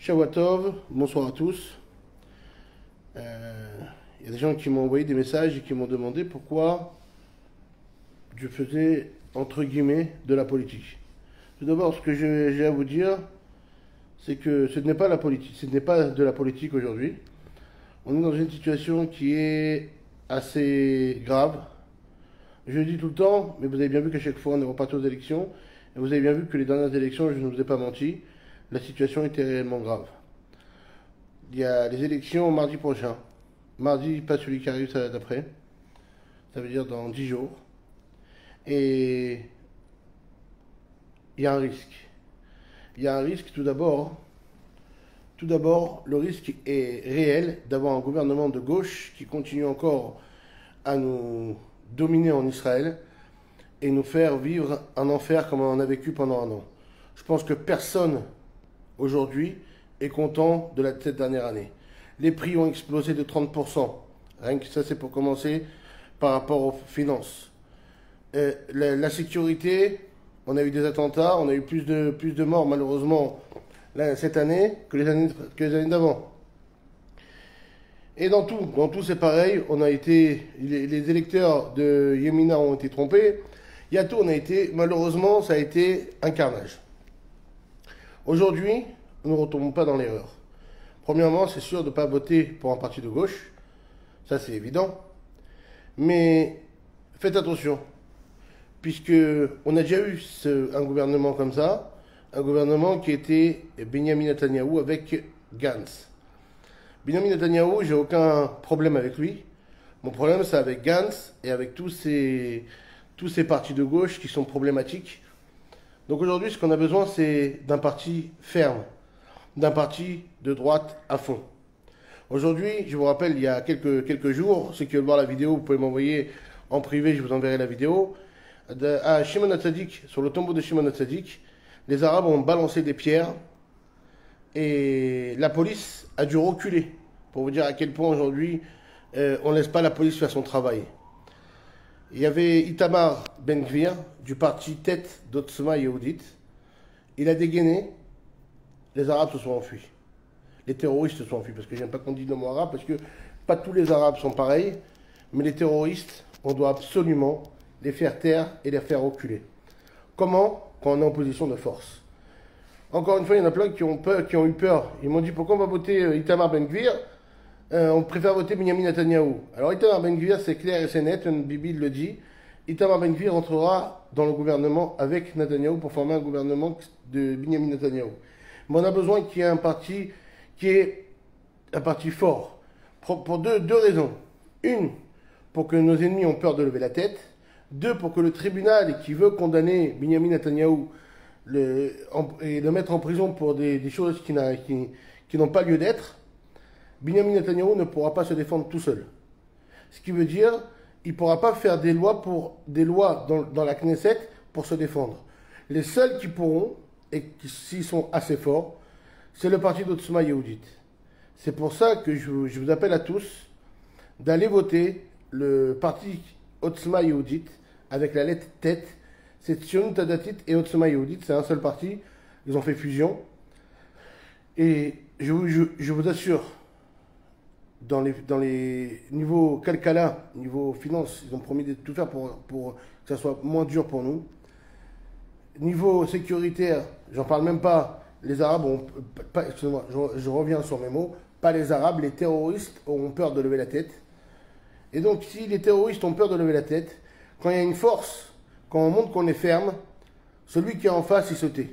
Shavuot, bonsoir à tous. Il y a des gens qui m'ont envoyé des messages et qui m'ont demandé pourquoi je faisais, entre guillemets, de la politique. Tout d'abord, ce que j'ai à vous dire, c'est que ce n'est pas la politique, ce n'est pas de la politique aujourd'hui. On est dans une situation qui est assez grave. Je le dis tout le temps, mais vous avez bien vu qu'à chaque fois on est reparti aux élections. Et vous avez bien vu que les dernières élections, je ne vous ai pas menti, la situation était réellement grave. Il y a les élections mardi prochain. Mardi, pas celui qui arrive d'après. Ça veut dire dans 10 jours. Et il y a un risque. Il y a un risque tout d'abord. Tout d'abord, le risque est réel d'avoir un gouvernement de gauche qui continue encore à nous dominer en Israël et nous faire vivre un enfer comme on en a vécu pendant un an. Je pense que personne aujourd'hui est content de cette dernière année. Les prix ont explosé de 30%. Rien que ça, c'est pour commencer par rapport aux finances. La sécurité, on a eu des attentats, on a eu plus de morts malheureusement là, cette année que les années d'avant. Et dans tout c'est pareil. On a été, les électeurs de Yemina ont été trompés. Yatou, malheureusement, ça a été un carnage. Aujourd'hui, nous ne retombons pas dans l'erreur. Premièrement, c'est sûr de ne pas voter pour un parti de gauche. Ça, c'est évident. Mais faites attention. Puisque on a déjà eu un gouvernement comme ça. Un gouvernement qui était Benjamin Netanyahou avec Gantz. Benjamin Netanyahou, j'ai aucun problème avec lui. Mon problème, c'est avec Gantz et avec tous ces partis de gauche qui sont problématiques. Donc aujourd'hui, ce qu'on a besoin, c'est d'un parti ferme, d'un parti de droite à fond. Aujourd'hui, je vous rappelle, il y a quelques jours, ceux qui veulent voir la vidéo, vous pouvez m'envoyer en privé, je vous enverrai la vidéo. À Shimon HaTzadik, sur le tombeau de Shimon HaTzadik, les Arabes ont balancé des pierres et la police a dû reculer pour vous dire à quel point aujourd'hui on ne laisse pas la police faire son travail. Il y avait Itamar Ben-Gvir du parti tête d'Otzma Yehudit. Il a dégainé, les Arabes se sont enfuis. Les terroristes se sont enfuis, parce que j'aime pas qu'on dise le mot arabe, parce que pas tous les Arabes sont pareils, mais les terroristes, on doit absolument les faire taire et les faire reculer. Comment? Quand on est en position de force. Encore une fois, il y en a plein qui ont eu peur. Ils m'ont dit pourquoi on va voter Itamar Ben-Gvir, on préfère voter Benjamin Netanyahou. Alors Itamar Ben-Gvir, c'est clair et c'est net, Bibi le dit. Itamar Ben-Gvir entrera dans le gouvernement avec Netanyahou pour former un gouvernement de Benjamin Netanyahou. Mais on a besoin qu'il y ait un parti qui est un parti fort. Pour deux raisons. Une, pour que nos ennemis ont peur de lever la tête. Deux, pour que le tribunal qui veut condamner Benjamin Netanyahou et le mettre en prison pour des choses qui n'ont pas lieu d'être, Benjamin Netanyahou ne pourra pas se défendre tout seul. Ce qui veut dire, il ne pourra pas faire des lois dans la Knesset pour se défendre. Les seuls qui pourront, et s'ils sont assez forts, c'est le parti d'Otzma Yehudit. C'est pour ça que je vous appelle à tous d'aller voter le parti Otzma Yehudit avec la lettre tête. C'est Tzionut Hadatit et Otzma Yehudit, c'est un seul parti. Ils ont fait fusion. Et je vous assure, dans les niveaux Kalkala, niveau finance, ils ont promis de tout faire pour que ça soit moins dur pour nous. Niveau sécuritaire, j'en parle même pas. Les Arabes ont pas, excusez-moi, je reviens sur mes mots, pas les Arabes, les terroristes auront peur de lever la tête. Et donc, si les terroristes ont peur de lever la tête, quand il y a une force, quand on montre qu'on est ferme, celui qui est en face, il se tait.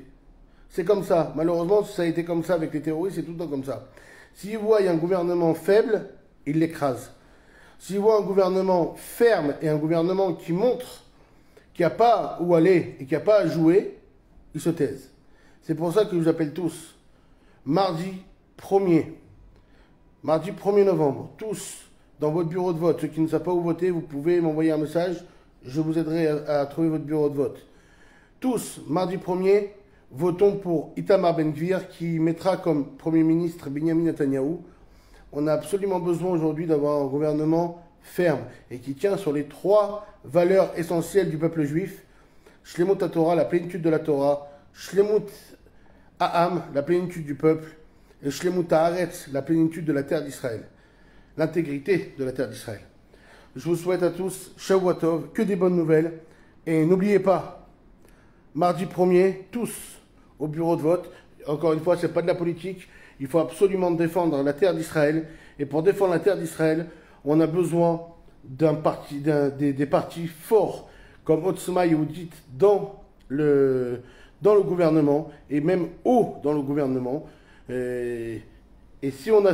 C'est comme ça. Malheureusement, ça a été comme ça avec les terroristes, c'est tout le temps comme ça. S'ils voient un gouvernement faible, ils l'écrasent. S'ils voient un gouvernement ferme et un gouvernement qui montre qu'il n'y a pas où aller et qu'il n'y a pas à jouer, ils se taisent. C'est pour ça que je vous appelle tous, mardi 1er novembre, tous dans votre bureau de vote. Ceux qui ne savent pas où voter, vous pouvez m'envoyer un message, je vous aiderai à trouver votre bureau de vote. Tous, mardi 1er, votons pour Itamar Ben-Gvir qui mettra comme Premier ministre Benjamin Netanyahou. On a absolument besoin aujourd'hui d'avoir un gouvernement ferme et qui tient sur les 3 valeurs essentielles du peuple juif. Shlemut Torah, la plénitude de la Torah. Shlemut Ha'am, la plénitude du peuple. et Shlemut Haaretz, la plénitude de la terre d'Israël, l'intégrité de la terre d'Israël. Je vous souhaite à tous Shavua Tov, que des bonnes nouvelles, et n'oubliez pas, mardi 1er, tous au bureau de vote. Encore une fois, ce n'est pas de la politique, il faut absolument défendre la terre d'Israël, et pour défendre la terre d'Israël, on a besoin des partis forts comme Otzma Yehudit dans le gouvernement, et même haut dans le gouvernement. Et si on a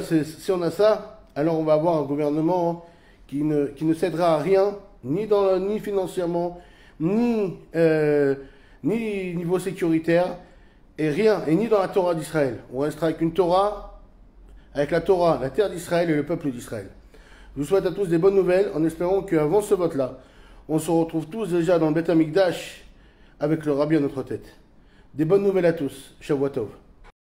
ça, alors on va avoir un gouvernement qui ne cédera à rien, ni financièrement, ni niveau sécuritaire, et rien, et ni dans la Torah d'Israël. On restera avec la Torah, la terre d'Israël et le peuple d'Israël. Je vous souhaite à tous des bonnes nouvelles, en espérant qu'avant ce vote-là, on se retrouve tous déjà dans le Beth Amikdash avec le Rabbi à notre tête. Des bonnes nouvelles à tous. Shavua Tov.